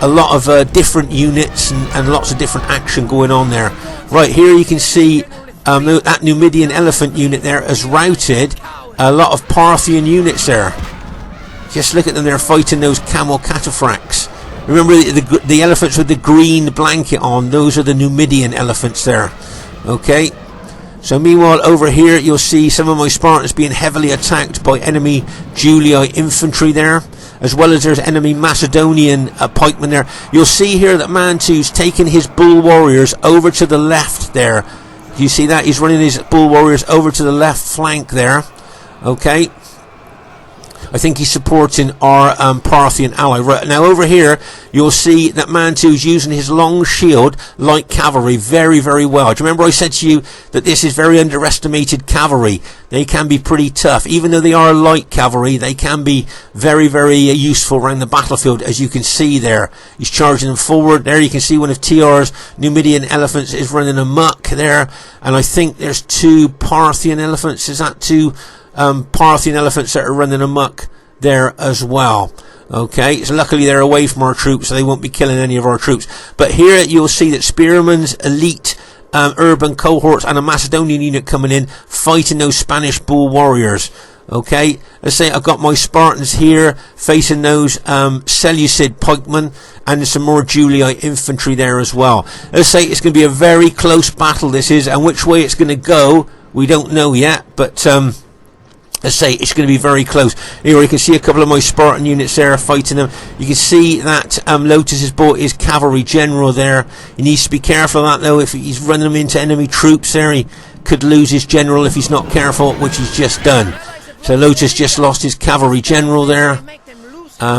a lot of different units and lots of different action going on there. Right here you can see that Numidian elephant unit there has routed a lot of Parthian units there. Just look at them, they're fighting those camel cataphracts. Remember the elephants with the green blanket on, those are the Numidian elephants there. Okay, so meanwhile over here you'll see some of my Spartans being heavily attacked by enemy Julii infantry there, as well as there's enemy Macedonian pikemen there. You'll see here that Mantu's taken his bull warriors over to the left there. You see that? He's running his bull warriors over to the left flank there. Okay. I think he's supporting our Parthian ally. Right now over here you'll see that Mantu's using his long shield light cavalry very, very well. Do you remember I said to you that this is very underestimated cavalry? They can be pretty tough. Even though they are light cavalry, they can be very, very useful around the battlefield, as you can see there. He's charging them forward. There you can see one of TR's Numidian elephants is running amok there. And I think there's 2 Parthian elephants. Is that 2 Parthian elephants that are running amok there as well? Okay, so luckily they're away from our troops, so they won't be killing any of our troops. But here you'll see that Spearman's elite urban cohorts and a Macedonian unit coming in, fighting those Spanish bull warriors. Okay, let's say I've got my Spartans here facing those Seleucid pikemen, and some more Julii infantry there as well. Let's say it's going to be a very close battle, this is, and which way it's going to go we don't know yet, but let's say it's going to be very close. Here you can see a couple of my Spartan units there fighting them. You can see that Lotus has bought his cavalry general there. He needs to be careful of that though. If he's running them into enemy troops there, he could lose his general if he's not careful, which he's just done. So Lotus just lost his cavalry general there.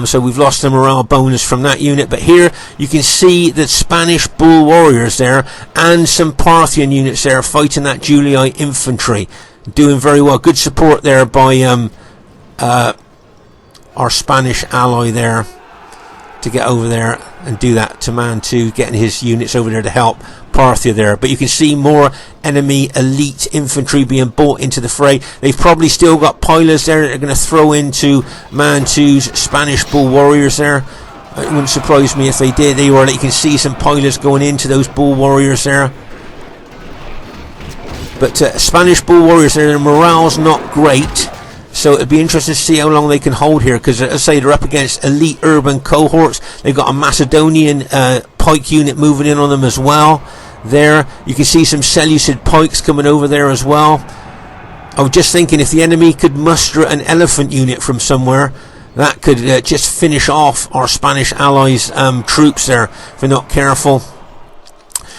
So we've lost the morale bonus from that unit. But here you can see the Spanish bull warriors there and some Parthian units there fighting that Julii infantry. Doing very well. Good support there by our Spanish ally there to get over there and do that to Mantu, getting his units over there to help Parthia there. But you can see more enemy elite infantry being brought into the fray. They've probably still got pilots there that they're going to throw into Mantu's Spanish bull warriors there. It wouldn't surprise me if they did. You can see some pilots going into those bull warriors there. But Spanish bull warriors, their morale's not great, so it'd be interesting to see how long they can hold here, because as I say, they're up against elite urban cohorts. They've got a Macedonian pike unit moving in on them as well. There you can see some Seleucid pikes coming over there as well. I was just thinking, if the enemy could muster an elephant unit from somewhere, that could just finish off our Spanish allies' troops there if they're not careful.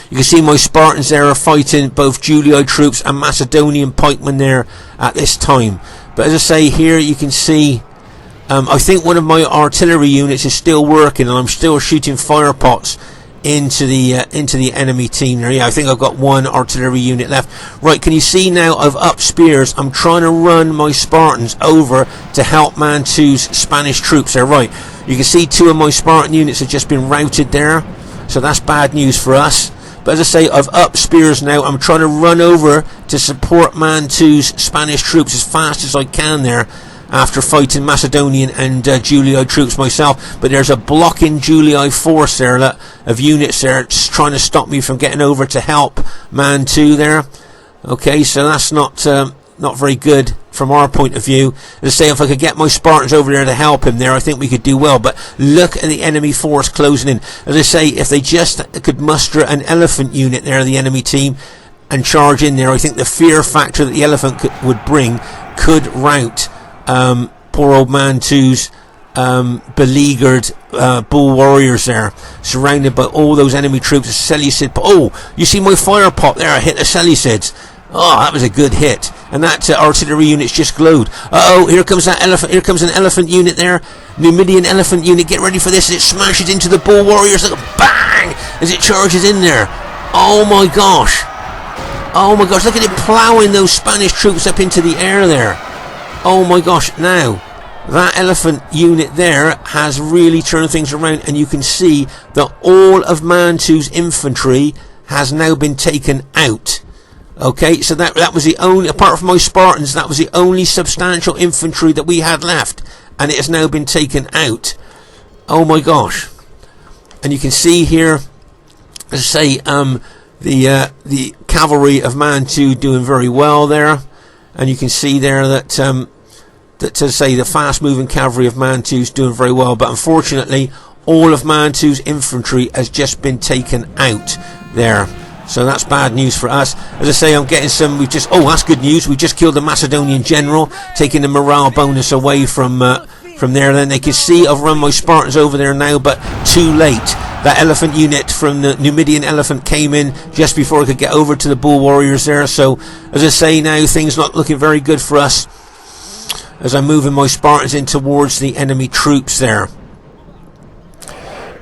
You can see my Spartans there are fighting both Julii troops and Macedonian pikemen there at this time. But as I say, here you can see I think one of my artillery units is still working, and I'm still shooting fire pots into the enemy team there. Yeah, I think I've got 1 artillery unit left. Right, can you see now I've upped spears? I'm trying to run my Spartans over to help Mantu's Spanish troops there. Right, you can see 2 of my Spartan units have just been routed there, so that's bad news for us. But as I say, I've upped spears now. I'm trying to run over to support Mantu's Spanish troops as fast as I can there, after fighting Macedonian and Julii troops myself. But there's a blocking Julii force there of units there trying to stop me from getting over to help Mantu there. Okay, so that's not very good from our point of view. As I say, if I could get my Spartans over there to help him there, I think we could do well. But look at the enemy force closing in. As I say, if they just could muster an elephant unit there, the enemy team, and charge in there, I think the fear factor that the elephant would bring could rout poor old Mantu's beleaguered bull warriors there, surrounded by all those enemy troops. Seleucid. Oh, you see my fire pot there? I hit the Seleucids. Oh, that was a good hit. And that artillery unit's just glowed. Uh-oh, here comes that elephant. Here comes an elephant unit there. Numidian elephant unit. Get ready for this. It smashes into the bull warriors. Look, bang! As it charges in there. Oh my gosh. Oh my gosh. Look at it plowing those Spanish troops up into the air there. Oh my gosh. Now, that elephant unit there has really turned things around. And you can see that all of Mantu's infantry has now been taken out. Okay, so that was the only, apart from my Spartans, that was the only substantial infantry that we had left, and it has now been taken out. Oh my gosh. And you can see here, as I say, the cavalry of Mantu doing very well there, and you can see there that to say the fast moving cavalry of Mantu is doing very well, but unfortunately all of Mantu's infantry has just been taken out there. So that's bad news for us. As I say, I'm getting some. Oh, that's good news. We just killed the Macedonian general, taking the morale bonus away from there. Then they can see I've run my Spartans over there now, but too late. That elephant unit from the Numidian elephant came in just before I could get over to the bull warriors there. So as I say now, things not looking very good for us. as I'm moving my Spartans in towards the enemy troops there.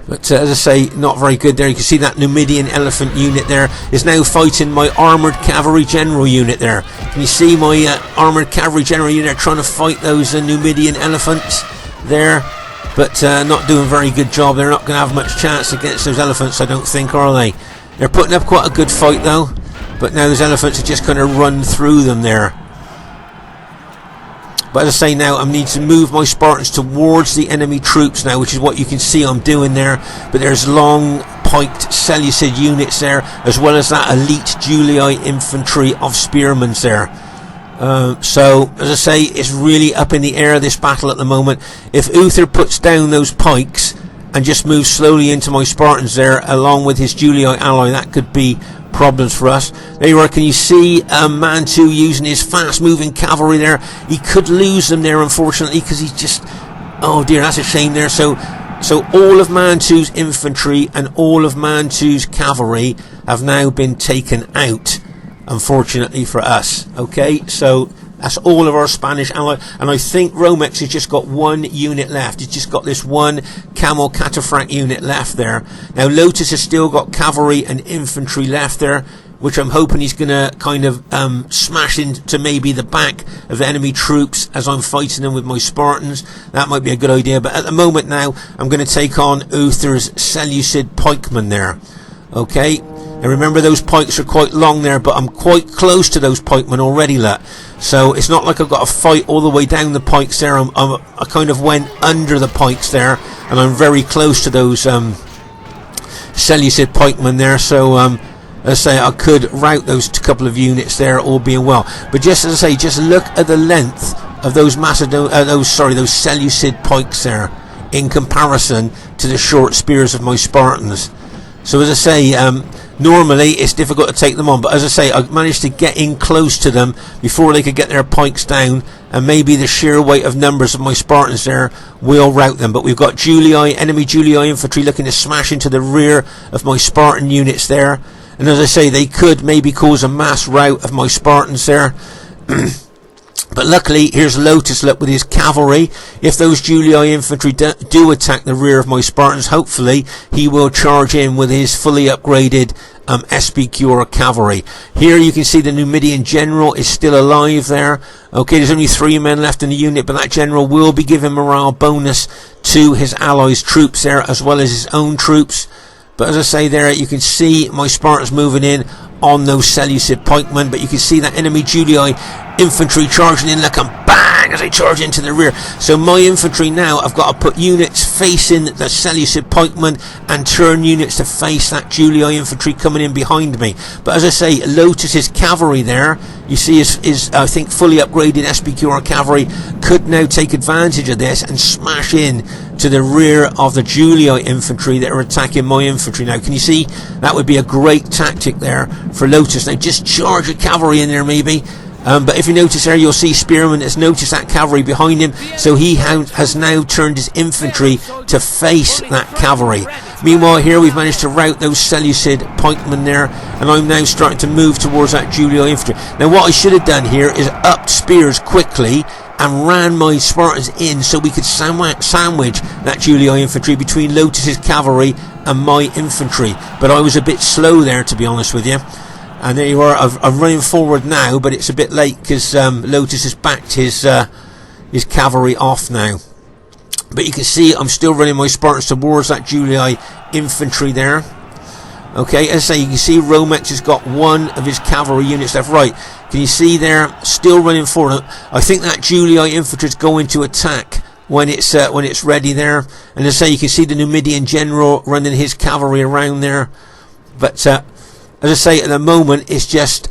But as I say, not very good there. You can see that Numidian elephant unit there is now fighting my armoured cavalry general unit there. Can you see my armoured cavalry general unit trying to fight those Numidian elephants there? But not doing a very good job. They're not going to have much chance against those elephants, I don't think, are they? They're putting up quite a good fight though. But now those elephants are just going to run through them there. But as I say now, I need to move my Spartans towards the enemy troops now, which is what you can see I'm doing there. But there's long piked Seleucid units there, as well as that elite Julii infantry of spearmen there. So, as I say, it's really up in the air, this battle at the moment. If Uther puts down those pikes and just moves slowly into my Spartans there, along with his Julii ally, that could be problems for us. There you are. Can you see Mantu using his fast moving cavalry there? He could lose them there, unfortunately, because he's just, oh dear, that's a shame there. So all of Mantu's infantry and all of Mantu's cavalry have now been taken out, unfortunately for us. Okay, so that's all of our Spanish ally, and I think Romex has just got one unit left. He's just got this one camel cataphract unit left there. Now Lotus has still got cavalry and infantry left there, which I'm hoping he's going to kind of smash into maybe the back of the enemy troops as I'm fighting them with my Spartans. That might be a good idea, but at the moment now I'm going to take on Uther's Seleucid pikemen there. Okay, now remember those pikes are quite long there, but I'm quite close to those pikemen already, look. So it's not like I've got to fight all the way down the pikes there. I kind of went under the pikes there, and I'm very close to those Seleucid pikemen there. So as I say, I could rout those couple of units there, all being well. But just as I say, just look at the length of those those Seleucid pikes there in comparison to the short spears of my Spartans. So as I say, normally it's difficult to take them on, but as I say, I managed to get in close to them before they could get their pikes down, and maybe the sheer weight of numbers of my Spartans there will rout them. But we've got enemy Julii infantry looking to smash into the rear of my Spartan units there, and as I say, they could maybe cause a mass rout of my Spartans there. But luckily, here's Lotus, look, with his cavalry. If those Julii infantry do attack the rear of my Spartans, hopefully he will charge in with his fully upgraded SPQ cavalry. Here you can see the Numidian general is still alive there. Okay, there's only 3 men left in the unit, but that general will be giving morale bonus to his allies' troops there, as well as his own troops. But as I say there, you can see my Spartans moving in on those Seleucid pikemen, but you can see that enemy Julii infantry charging in, look, and bang, as they charge into the rear. So my infantry now, I've got to put units facing the Seleucid pikemen and turn units to face that Julii infantry coming in behind me. But as I say, Lotus's cavalry there, you see is I think fully upgraded SPQ cavalry, could now take advantage of this and smash in to the rear of the Julii infantry that are attacking my infantry now. Can you see? That would be a great tactic there for Lotus. Now just charge a cavalry in there maybe. But if you notice there, you'll see Spearman has noticed that cavalry behind him, so he has now turned his infantry to face that cavalry. Meanwhile, here we've managed to rout those Seleucid pikemen there, and I'm now starting to move towards that Julii infantry. Now what I should have done here is upped spears quickly and ran my Spartans in so we could sandwich that Julii infantry between Lotus's cavalry and my infantry. But I was a bit slow there, to be honest with you. And there you are. I'm running forward now, but it's a bit late because Lotus has backed his cavalry off now. But you can see I'm still running my Spartans towards that Julii infantry there. Okay, as I say, you can see Romex has got one of his cavalry units left. Right, can you see there? Still running forward. I think that Julii infantry is going to attack when it's ready there. And as I say, you can see the Numidian general running his cavalry around there. But as I say, at the moment, it's just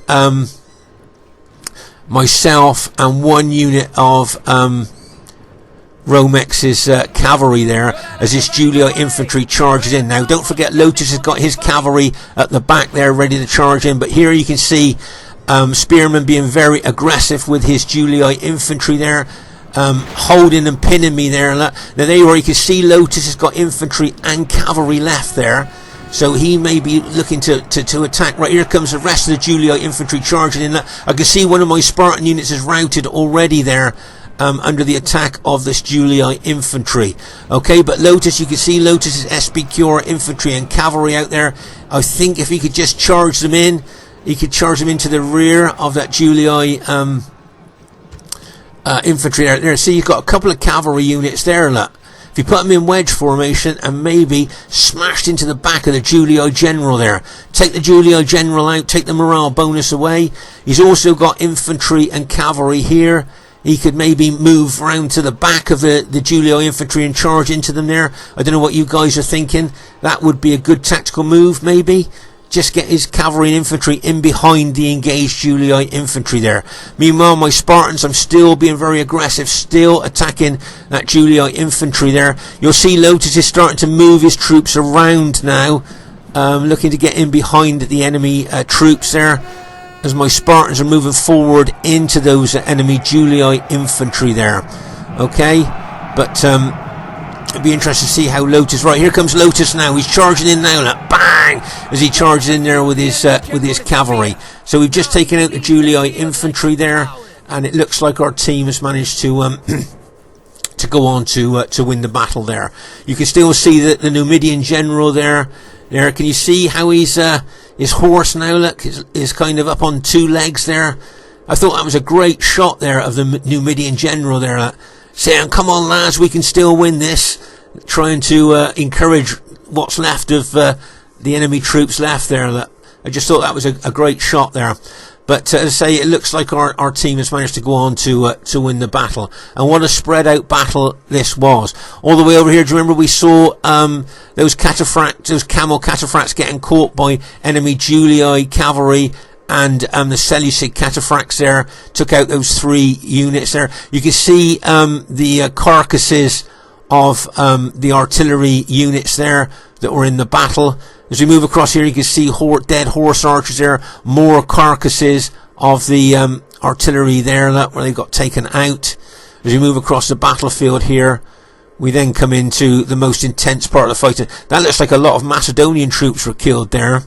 myself and one unit of Romex's cavalry there as this Julii infantry charges in. Now, don't forget, Lotus has got his cavalry at the back there ready to charge in. But here you can see Spearman being very aggressive with his Julii infantry there, holding and pinning me there. Now, there you are. You can see Lotus has got infantry and cavalry left there. So he may be looking to attack. Right, here comes the rest of the Julii infantry charging in. I can see one of my Spartan units is routed already there. under the attack of this Julii infantry. Okay, but Lotus, you can see Lotus's SBQ infantry and cavalry out there. I think if he could just charge them in, he could charge them into the rear of that Julii infantry out there. See, you've got a couple of cavalry units there, look. If you put them in wedge formation and maybe smashed into the back of the Julii general there. Take the Julii general out, take the morale bonus away. He's also got infantry and cavalry here. He could maybe move round to the back of the Julii infantry and charge into them there. I don't know what you guys are thinking. That would be a good tactical move, maybe. Just get his cavalry and infantry in behind the engaged Julii infantry there. Meanwhile, my Spartans, I'm still being very aggressive, still attacking that Julii infantry there. You'll see Lotus is starting to move his troops around now, looking to get in behind the enemy troops there, as my Spartans are moving forward into those enemy Julii infantry there. Okay, but it'd be interesting to see how Lotus. Right, here comes Lotus now. He's charging in now. Like, bang! As he charges in there with his cavalry. So we've just taken out the Julii infantry there, and it looks like our team has managed to to go on to win the battle there. You can still see that the Numidian general there. Can you see how his horse now, look, is kind of up on two legs there? I thought that was a great shot there of the Numidian general there, saying, come on lads, we can still win this. Trying to encourage what's left of the enemy troops left there. I just thought that was a great shot there. But as I say, it looks like our team has managed to go on to win the battle. And what a spread out battle this was. All the way over here, do you remember we saw those camel cataphracts getting caught by enemy Julii cavalry, and the Seleucid cataphracts there took out those 3 units there. You can see the carcasses of the artillery units there that were in the battle. As we move across here, you can see dead horse archers there, more carcasses of the artillery there where they got taken out. As we move across the battlefield here, we then come into the most intense part of the fighting. That looks like a lot of Macedonian troops were killed there.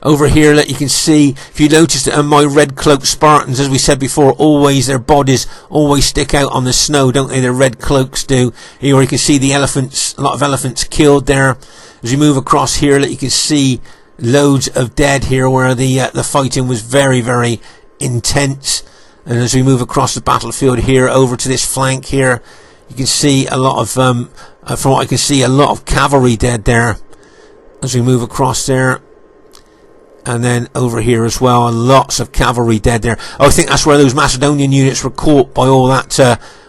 Over here, you can see, if you notice that my red cloaked Spartans, as we said before, always, their bodies always stick out on the snow, don't they? Their red cloaks do. Here you can see the elephants, a lot of elephants killed there. As you move across here, you can see loads of dead here, where the fighting was very, very intense. And as we move across the battlefield here, over to this flank here, you can see a lot of, from what I can see, a lot of cavalry dead there. As we move across there. And then over here as well, lots of cavalry dead there. I think that's where those Macedonian units were caught by all that,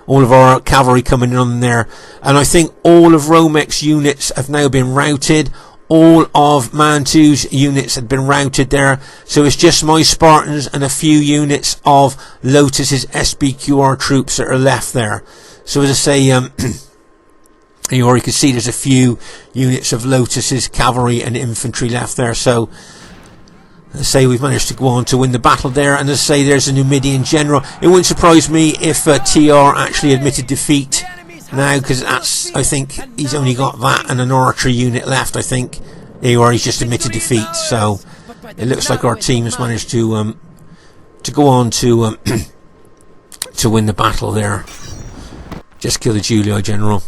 all of our cavalry coming in on there. And I think all of Romex units have now been routed. All of Mantu's units had been routed there. So it's just my Spartans and a few units of Lotus's SBQR troops that are left there. So as I say, you already can see there's a few units of Lotus's cavalry and infantry left there. So as I say, we've managed to go on to win the battle there, and as I say, there's a Numidian general. It wouldn't surprise me if TR actually admitted defeat now, because I think he's only got that and an archery unit left, I think. There you are, he's just admitted defeat, so it looks like our team has managed to go on to win the battle there. Just kill the Julii general.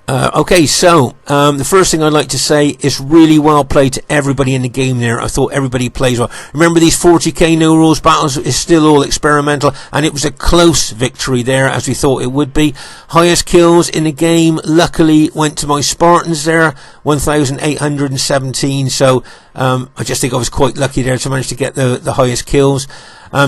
Okay, so the first thing I'd like to say is really well played to everybody in the game there. I thought everybody plays well. Remember, these 40k no rules battles is still all experimental, and it was a close victory there, as we thought it would be. Highest kills in the game luckily went to my Spartans there, 1,817. So I just think I was quite lucky there to manage to get the highest kills.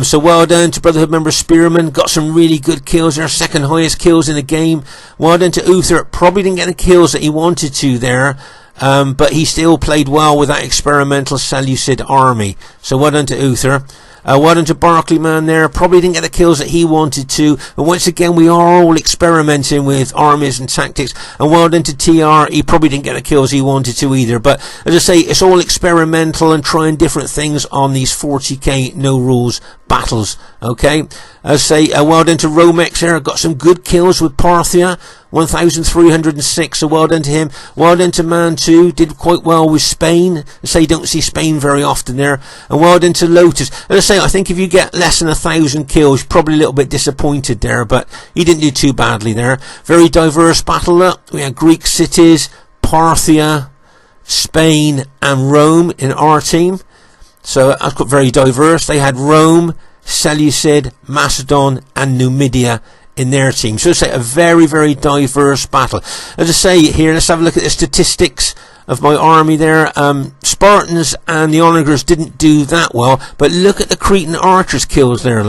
So well done to Brotherhood member Spearman, got some really good kills there, second highest kills in the game. Well done to Uther, probably didn't get the kills that he wanted to there, but he still played well with that experimental Seleucid army. So well done to Uther. Well done to Barclayman there, probably didn't get the kills that he wanted to, but once again we are all experimenting with armies and tactics. And well done to TR, he probably didn't get the kills he wanted to either, but as I say, it's all experimental and trying different things on these 40k no rules battles. Okay, as I say, well done to Romex here. Got some good kills with Parthia, 1,306. So well done to him. Well done to Mantu. Did quite well with Spain. As I say, don't see Spain very often there. And well done to Lotus. As I say, I think if you get less than 1,000 kills, you're probably a little bit disappointed there, but he didn't do too badly there. Very diverse battle. We had Greek cities, Parthia, Spain and Rome in our team. So that's got very diverse. They had Rome, Seleucid, Macedon and Numidia in their team. So it's a very, very diverse battle. As I say here, let's have a look at the statistics of my army there. Spartans and the Onagars didn't do that well, but look at the Cretan archers kills there.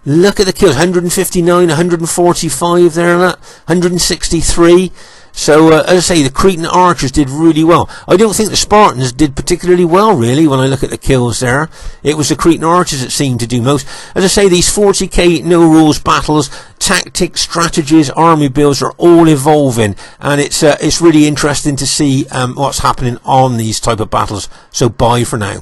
Look at the kills, 159, 145 there, 163. So, as I say, the Cretan archers did really well. I don't think the Spartans did particularly well, really, when I look at the kills there. It was the Cretan archers that seemed to do most. As I say, these 40k no-rules battles, tactics, strategies, army builds are all evolving. And it's really interesting to see what's happening on these type of battles. So, bye for now.